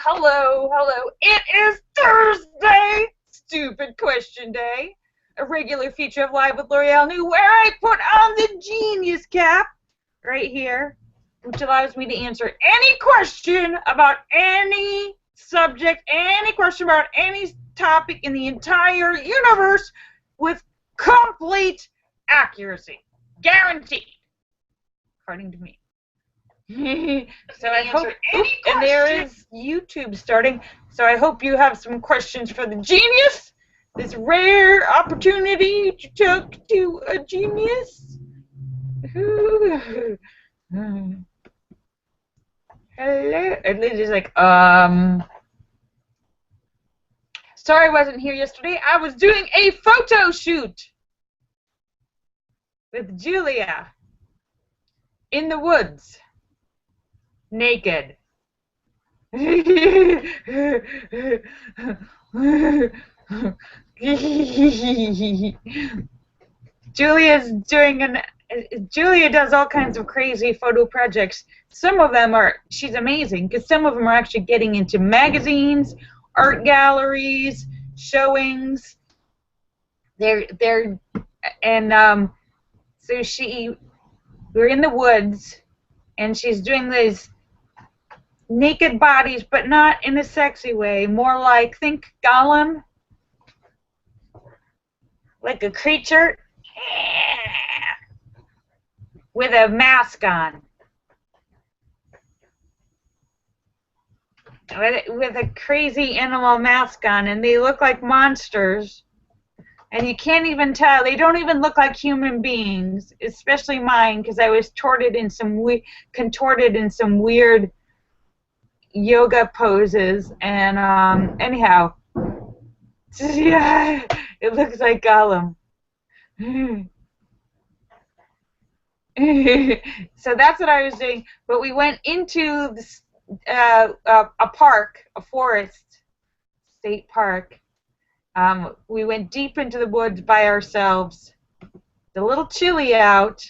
hello. It is Thursday, Stupid Question Day, a regular feature of Live with Lorielle New, where I put on the genius cap right here, which allows me to answer any question about any subject, any question about any topic in the entire universe with complete accuracy. Guaranteed, according to me. So I hope, and there is YouTube starting, so I hope you have some questions for the genius. This rare opportunity to talk to a genius. Hello. And Lindsay's like, sorry I wasn't here yesterday. I was doing a photo shoot with Julia in the woods. Naked. Julia does all kinds of crazy photo projects. Some of them she's amazing, because some of them are actually getting into magazines, art galleries, showings. So we're in the woods, and she's doing these naked bodies, but not in a sexy way. More like, think Gollum, like a creature with a mask on, with a crazy animal mask on, and they look like monsters. And you can't even tell. They don't even look like human beings, especially mine, because I was contorted in some weird yoga poses. And anyhow, yeah, it looks like Gollum. So that's what I was doing. But we went into this, a park, a forest, state park. We went deep into the woods by ourselves. It's a little chilly out.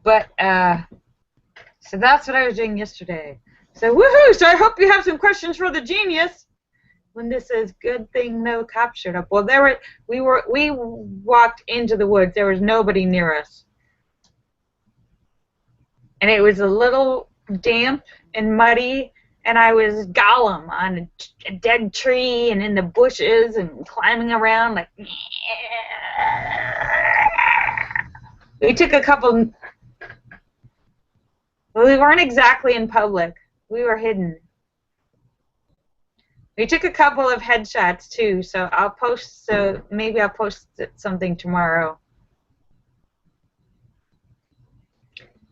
But so that's what I was doing yesterday. So woohoo! So I hope you have some questions for the genius. Linda says, "Good thing no cops showed up." Well, we walked into the woods. There was nobody near us. And it was a little damp and muddy, and I was Gollum on a dead tree and in the bushes and climbing around like. We took a couple. Well, we weren't exactly in public. We were hidden. We took a couple of headshots too, so maybe I'll post something tomorrow.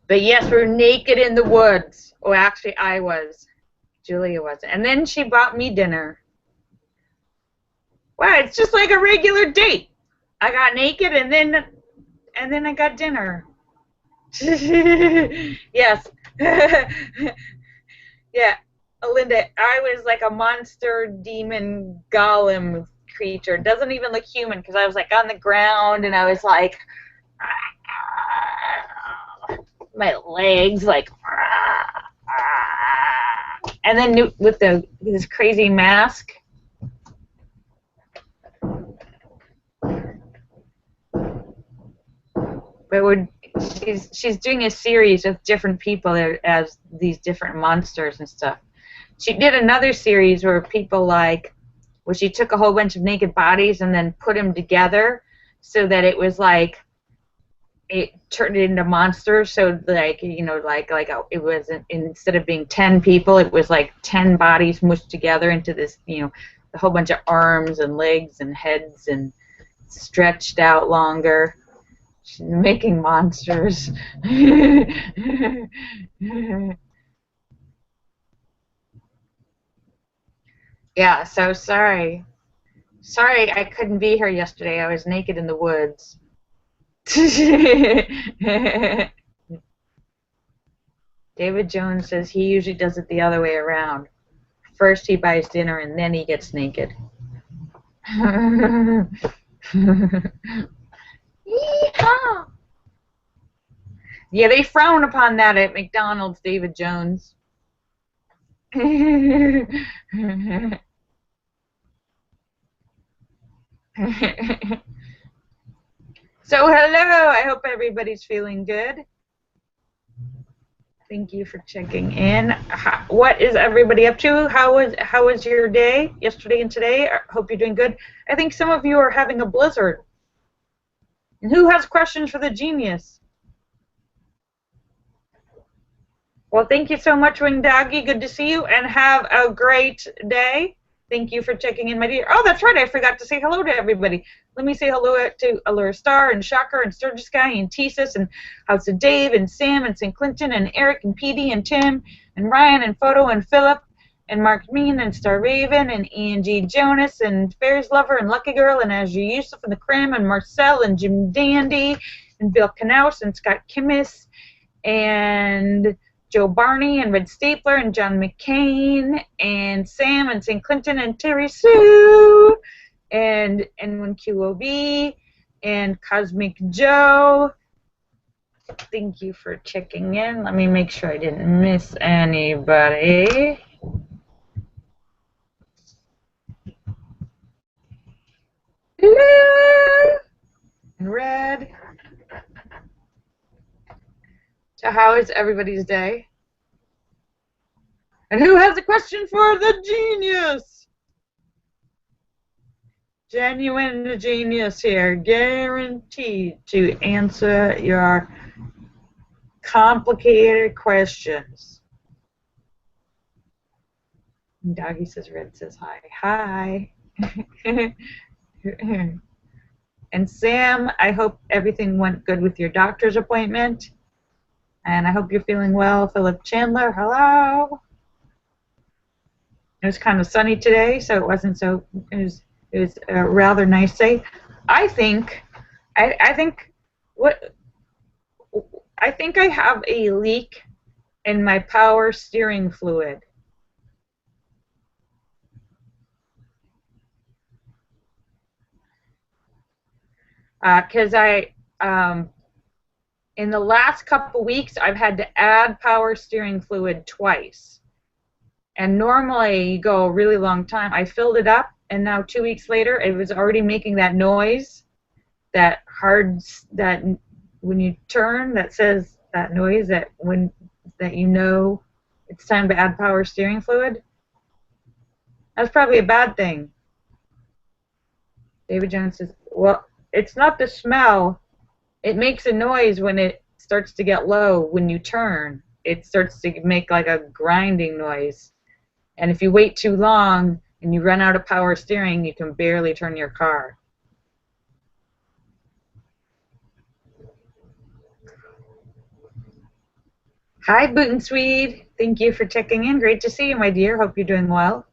But yes, we're naked in the woods. Oh, actually, I was. Julia wasn't. And then she bought me dinner. Wow, it's just like a regular date. I got naked, and then I got dinner. Yes. Yeah, Linda, I was like a monster demon golem creature. It doesn't even look human, because I was like on the ground, and I was like, my legs like, and then with this crazy mask. But she's doing a series of different people as these different monsters and stuff. She did another series where she took a whole bunch of naked bodies and then put them together so that it was like, it turned it into monsters. So it was, instead of being 10 people, it was like 10 bodies mushed together into this, a whole bunch of arms and legs and heads and stretched out longer. She's making monsters. Yeah, so sorry. Sorry I couldn't be here yesterday. I was naked in the woods. David Jones says he usually does it the other way around. First he buys dinner and then he gets naked. Yeehaw! Yeah, they frown upon that at McDonald's, David Jones. So hello, I hope everybody's feeling good. Thank you for checking in. What is everybody up to? How was your day yesterday and today? I hope you're doing good. I think some of you are having a blizzard. And who has questions for the genius? Well, thank you so much, Wing Doggy. Good to see you, and have a great day. Thank you for checking in, my dear. Oh, that's right. I forgot to say hello to everybody. Let me say hello to Allure Star and Shocker and Sturgis Guy and Tesis and House of Dave and Sam and St. Clinton and Eric and Petey and Tim and Ryan and Photo and Philip and Mark Mean and Star Raven and Angie Jonas and Fairies Lover and Lucky Girl and Azure Yusuf and the Crim and Marcel and Jim Dandy and Bill Knaus and Scott Kimmis and Joe Barney and Red Stapler and John McCain and Sam and St. Clinton and Terry Sue and N1QOB and Cosmic Joe. Thank you for checking in. Let me make sure I didn't miss anybody. Hello! And Red. So how is everybody's day? And who has a question for the genius? Genuine genius here, guaranteed to answer your complicated questions. Doggy says Red says hi. Hi. And Sam, I hope everything went good with your doctor's appointment. And I hope you're feeling well. Philip Chandler, hello. It was kind of sunny today, so it wasn't so. It was a rather nice day. I think I have a leak in my power steering fluid. Because in the last couple weeks, I've had to add power steering fluid twice. And normally you go a really long time. I filled it up, and now 2 weeks later, it was already making that noise, that when you turn, that says that noise that you know it's time to add power steering fluid. That's probably a bad thing. David Jones says, well, it's not the smell. It makes a noise when it starts to get low when you turn. It starts to make like a grinding noise. And if you wait too long and you run out of power steering, you can barely turn your car. Hi, Boot and Swede. Thank you for checking in. Great to see you, my dear. Hope you're doing well.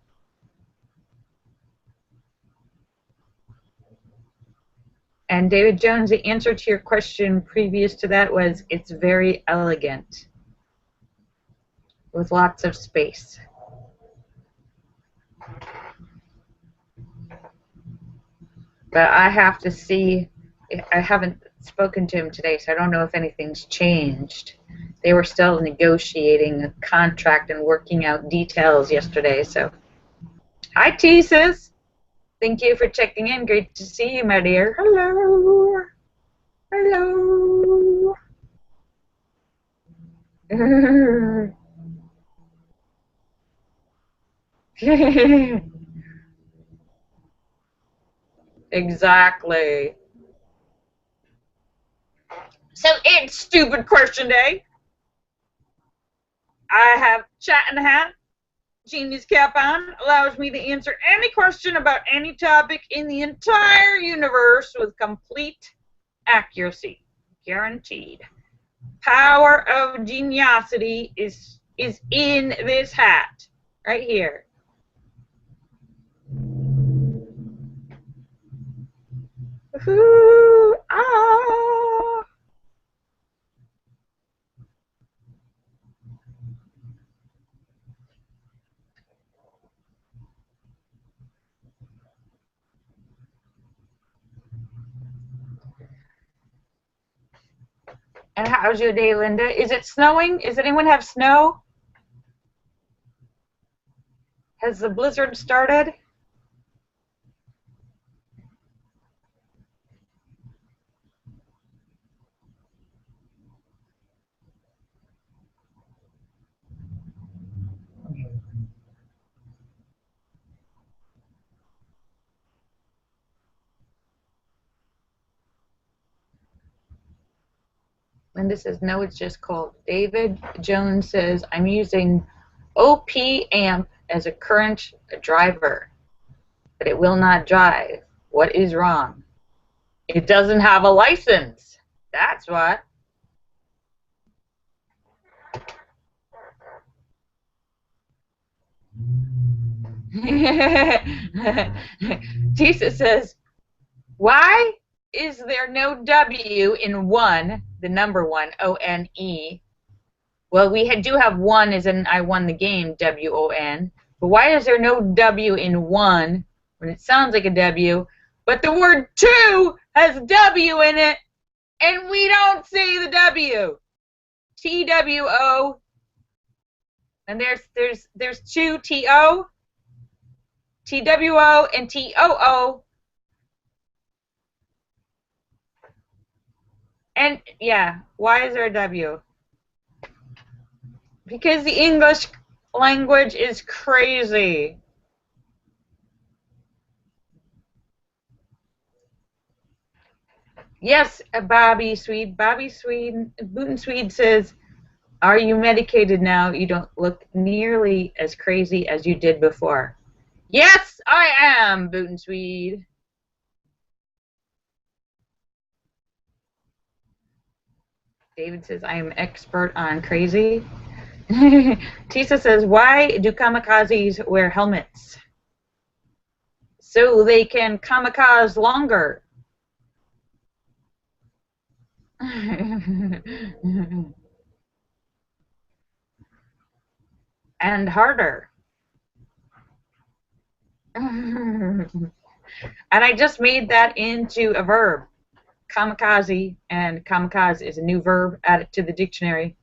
And David Jones, the answer to your question previous to that was it's very elegant with lots of space. But I have to see. I haven't spoken to him today, so I don't know if anything's changed. They were still negotiating a contract and working out details yesterday. So, hi, Tesis. Thank you for checking in. Great to see you, my dear. Hello. Hello. Exactly. So it's stupid question day. I have chat in the hat, genius cap on, allows me to answer any question about any topic in the entire universe with complete accuracy, guaranteed. Power of geniosity is in this hat, right here. Ooh, ah. And how's your day, Linda? Is it snowing? Does anyone have snow? Has the blizzard started? Linda says, no, it's just cold. David Jones says, I'm using OP amp as a current driver, but it will not drive. What is wrong? It doesn't have a license. That's what. Jesus says, why is there no W in one, the number one, O-N-E? Well, we do have one as in I won the game, W-O-N. But why is there no W in one when it sounds like a W, but the word two has W in it, and we don't say the W? T-W-O, and there's two, T-O, T-W-O, and T-O-O. And, yeah, why is there a W? Because the English language is crazy. Yes, Bobby Swede. Booten Swede says, are you medicated now? You don't look nearly as crazy as you did before. Yes, I am, Booten Swede. David says, I am expert on crazy. Tisa says, why do kamikazes wear helmets? So they can kamikaze longer. And harder. And I just made that into a verb. Kamikaze, and kamikaze is a new verb added to the dictionary.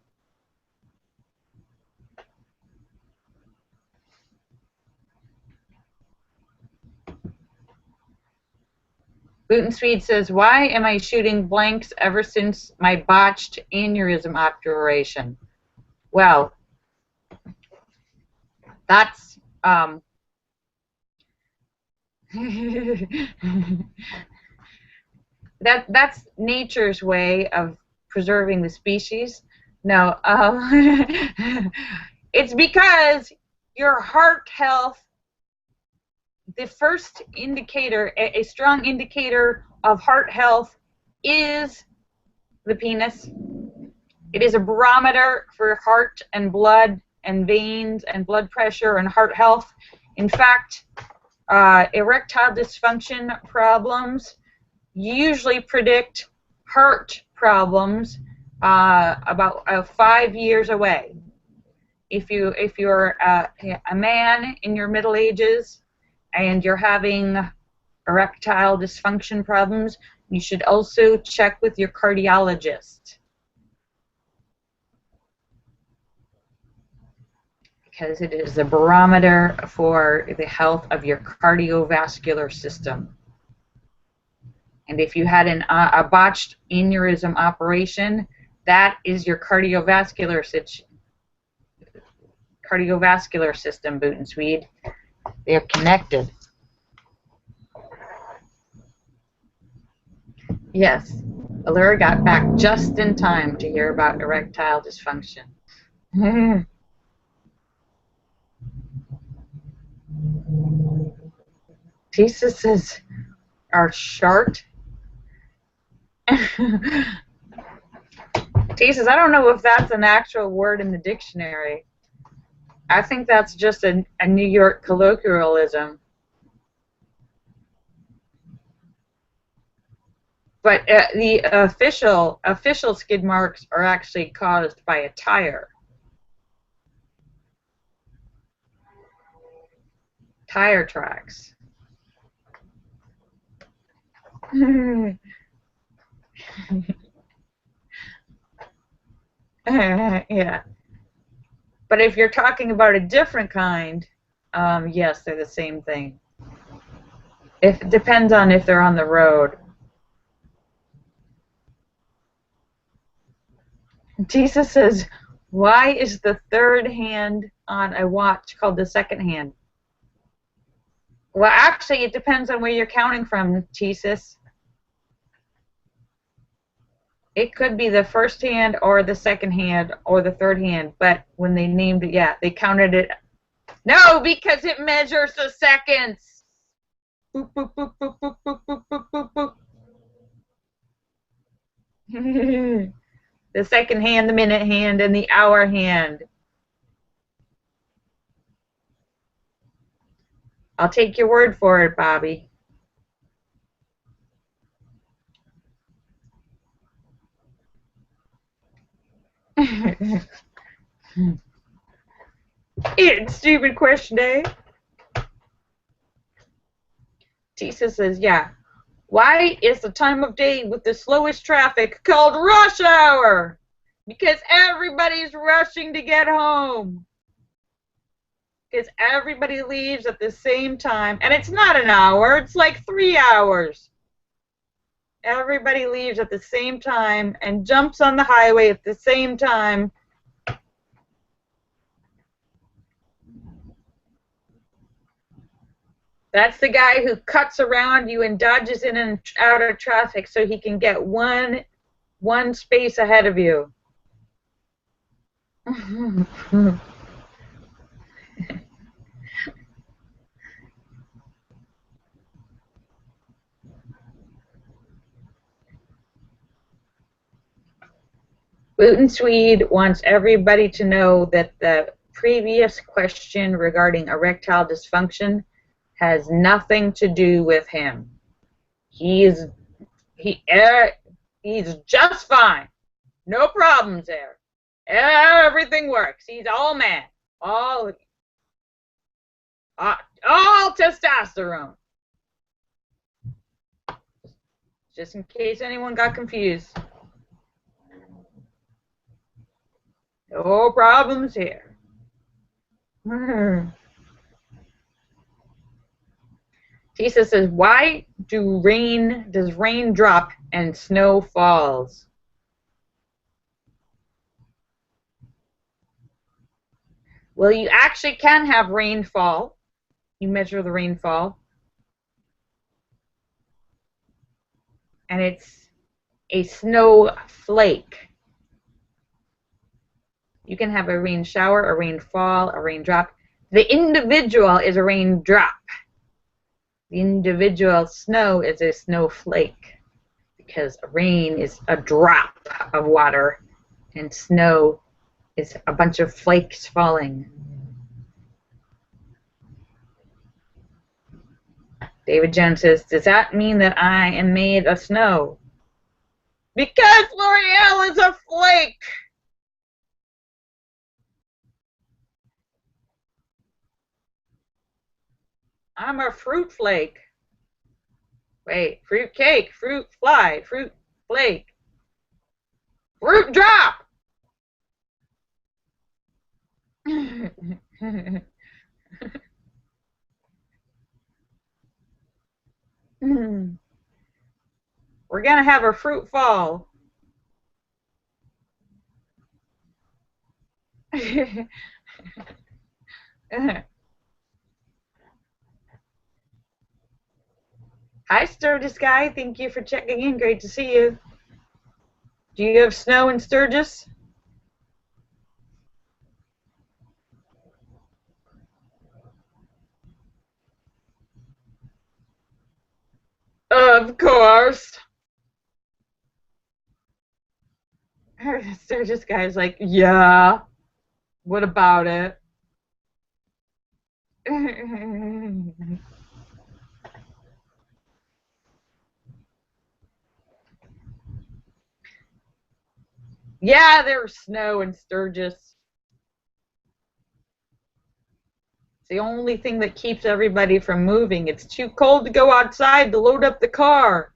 Booten Swede says, why am I shooting blanks ever since my botched aneurysm operation? Well, that's that's nature's way of preserving the species. No, it's because your heart health, the first indicator, a strong indicator of heart health is the penis. It is a barometer for heart and blood and veins and blood pressure and heart health. In fact, erectile dysfunction problems usually predict heart problems about 5 years away. If you're a man in your middle ages and you're having erectile dysfunction problems, you should also check with your cardiologist, because it is a barometer for the health of your cardiovascular system. And if you had a botched aneurysm operation, that is your cardiovascular system, Booten Swede. They're connected. Yes, Allura got back just in time to hear about erectile dysfunction. Theses are short. Thesis, I don't know if that's an actual word in the dictionary. I think that's just a New York colloquialism. But the official skid marks are actually caused by a tire. Tire tracks. Yeah. But if you're talking about a different kind, yes, they're the same thing. It depends on if they're on the road. Jesus says, why is the third hand on a watch called the second hand? Well, actually, it depends on where you're counting from, Jesus. It could be the first hand or the second hand or the third hand, but when they named it, yeah, they counted it. No, because it measures the seconds. Boop, boop, boop, boop, boop, boop, boop, boop, boop, boop. The second hand, the minute hand, and the hour hand. I'll take your word for it, Bobby. It's stupid question day. Jesus says, yeah. Why is the time of day with the slowest traffic called rush hour? Because everybody's rushing to get home. Because everybody leaves at the same time. And it's not an hour, it's like 3 hours. Everybody leaves at the same time and jumps on the highway at the same time. That's the guy who cuts around you and dodges in and out of traffic so he can get one space ahead of you. Gluten Swede wants everybody to know that the previous question regarding erectile dysfunction has nothing to do with him. He's just fine. No problems there. Everything works. He's all man. All testosterone. Just in case anyone got confused. No problems here. Jesus says, why does rain drop and snow falls? Well, you actually can have rainfall. You measure the rainfall. And it's a snowflake. You can have a rain shower, a rainfall, a raindrop. The individual is a raindrop. The individual snow is a snowflake because rain is a drop of water and snow is a bunch of flakes falling. David Jones says, does that mean that I am made of snow? Because Lorielle is a flake. I'm a fruit flake. Wait, fruit cake, fruit fly, fruit flake, fruit drop. We're going to have a fruit fall. Hi, Sturgis guy. Thank you for checking in. Great to see you. Do you have snow in Sturgis? Of course. Sturgis guy's like, yeah. What about it? Yeah, there's snow in Sturgis. It's the only thing that keeps everybody from moving. It's too cold to go outside to load up the car.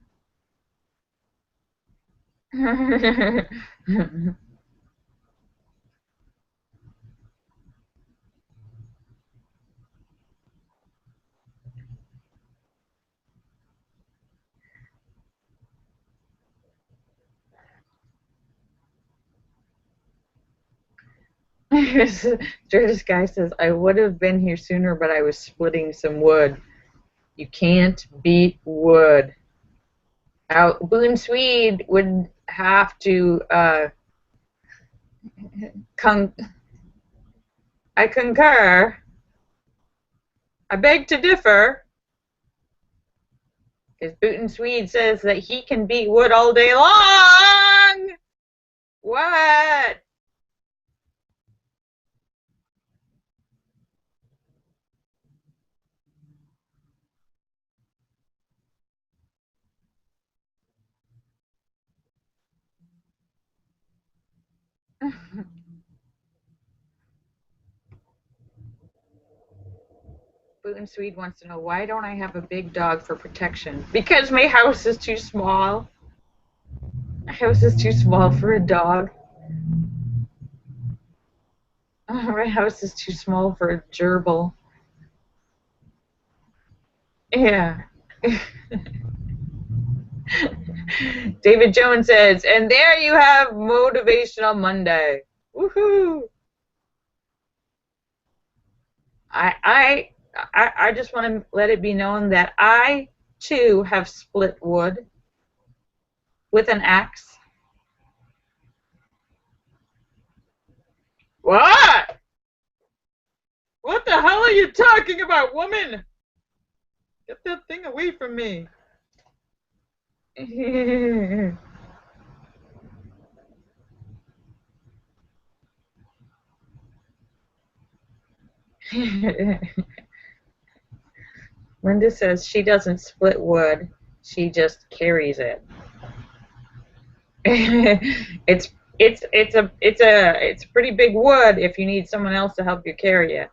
Sturgis guy says, I would have been here sooner, but I was splitting some wood. You can't beat wood. Boone Swede would have to con I concur. I beg to differ. Because Boone Swede says that he can beat wood all day long. What? Boone Swede wants to know, why don't I have a big dog for protection? Because my house is too small. My house is too small for a dog. My house is too small for a gerbil. Yeah. David Jones says, and there you have Motivational Monday. Woohoo! I just want to let it be known that I too have split wood with an axe. What? What the hell are you talking about, woman? Get that thing away from me. Linda says she doesn't split wood, she just carries it. It's pretty big wood if you need someone else to help you carry it.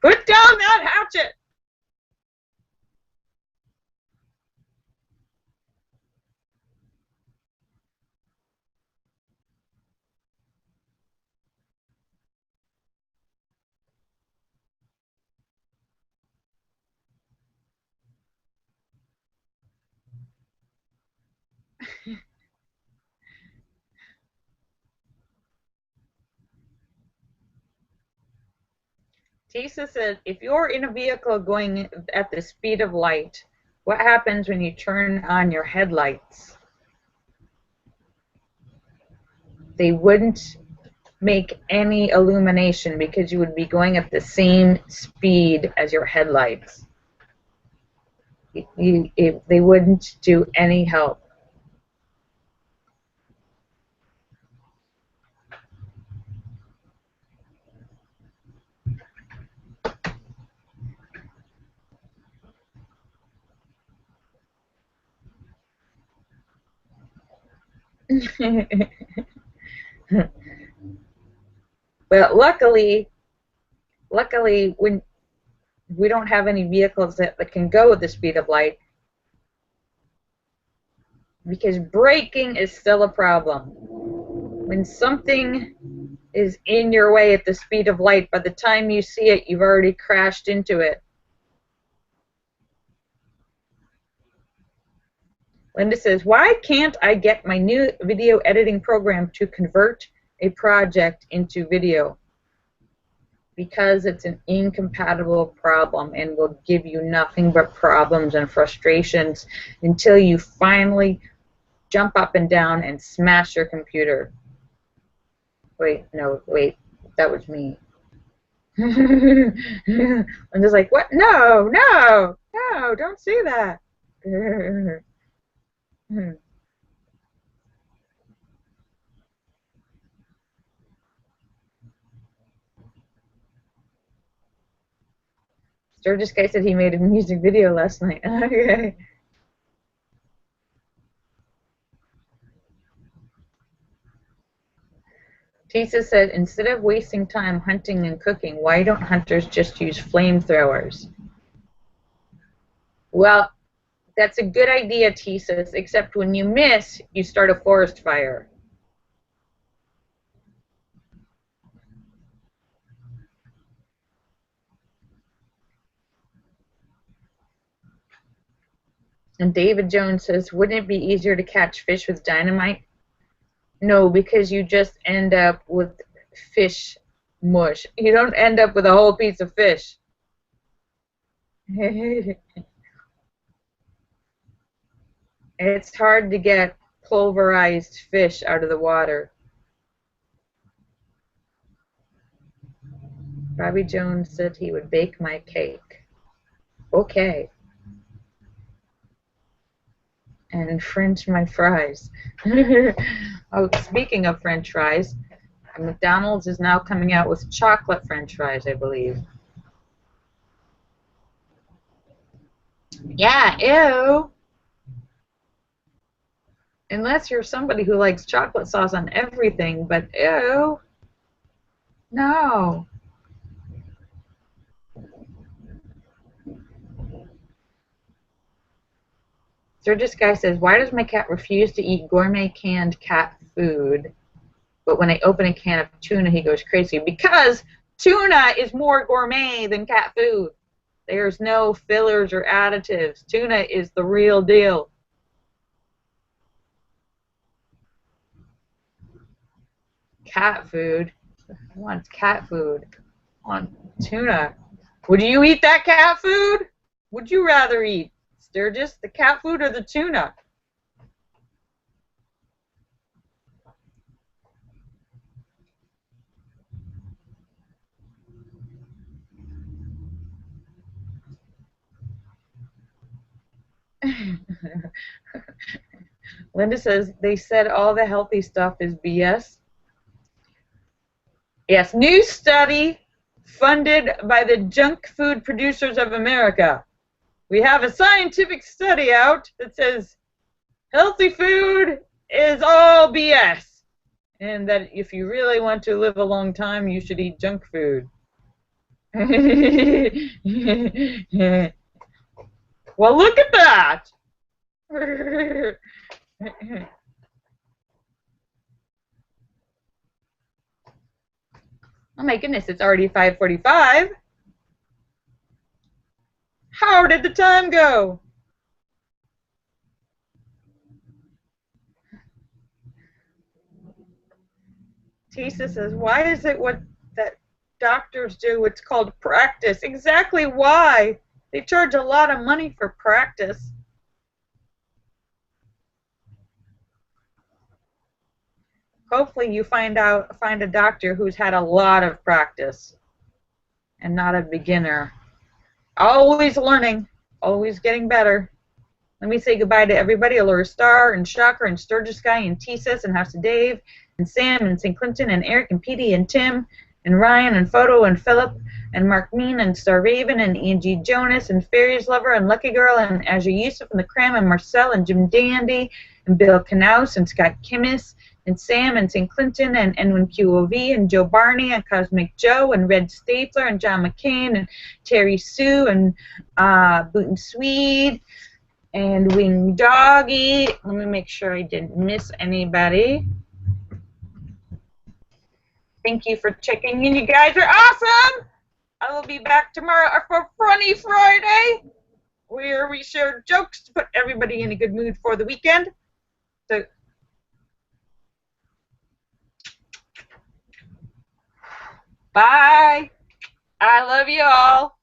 Put down that hatchet. Tisa said, if you're in a vehicle going at the speed of light, what happens when you turn on your headlights? They wouldn't make any illumination because you would be going at the same speed as your headlights. They wouldn't do any help. But luckily, when we don't have any vehicles that can go at the speed of light, because braking is still a problem. When something is in your way at the speed of light, by the time you see it, you've already crashed into it. Linda says, why can't I get my new video editing program to convert a project into video? Because it's an incompatible problem and will give you nothing but problems and frustrations until you finally jump up and down and smash your computer. Wait, that was me. I'm just like, what? No, don't say that. Sturgis guy said he made a music video last night. Okay. Tisa said, instead of wasting time hunting and cooking, why don't hunters just use flamethrowers? Well, That's a good idea, Thesis, except when you miss, you start a forest fire. And David Jones says, wouldn't it be easier to catch fish with dynamite? No, because you just end up with fish mush. You don't end up with a whole piece of fish. It's hard to get pulverized fish out of the water. Bobby Jones said he would bake my cake. Okay. And French my fries. Oh, speaking of French fries, McDonald's is now coming out with chocolate French fries, I believe. Yeah, ew. Unless you're somebody who likes chocolate sauce on everything, but ew. No. Sturgis Guy says, why does my cat refuse to eat gourmet canned cat food? But when I open a can of tuna, he goes crazy. Because tuna is more gourmet than cat food. There's no fillers or additives. Tuna is the real deal. Cat food? Who wants cat food? I want tuna. Would you eat that cat food? Would you rather eat, Sturgis, the cat food or the tuna? Linda says, they said all the healthy stuff is BS. Yes, new study funded by the Junk Food Producers of America. We have a scientific study out that says healthy food is all BS. And that if you really want to live a long time, you should eat junk food. Well, look at that. Oh my goodness, it's already 5:45. How did the time go? Tisa says, why is it what that doctors do? It's called practice. Exactly why. They charge a lot of money for practice. Hopefully you find a doctor who's had a lot of practice and not a beginner. Always learning, always getting better. Let me say goodbye to everybody. Allura Star and Shocker and Sturgis Guy and T-Sis and House of Dave and Sam and St. Clinton and Eric and Petey and Tim and Ryan and Photo and Philip and Mark Mean and Star Raven and Angie Jonas and Fairies Lover and Lucky Girl and Azure Yusuf and the Cram and Marcel and Jim Dandy and Bill Knaus and Scott Kimmis and Sam and St. Clinton and Edwin QOV and Joe Barney and Cosmic Joe and Red Stapler and John McCain and Terry Sue and Booten Swede and Wing Doggy. Let me make sure I didn't miss anybody. Thank you for checking in. You guys are awesome. I will be back tomorrow for Funny Friday, where we share jokes to put everybody in a good mood for the weekend. So, bye. I love you all.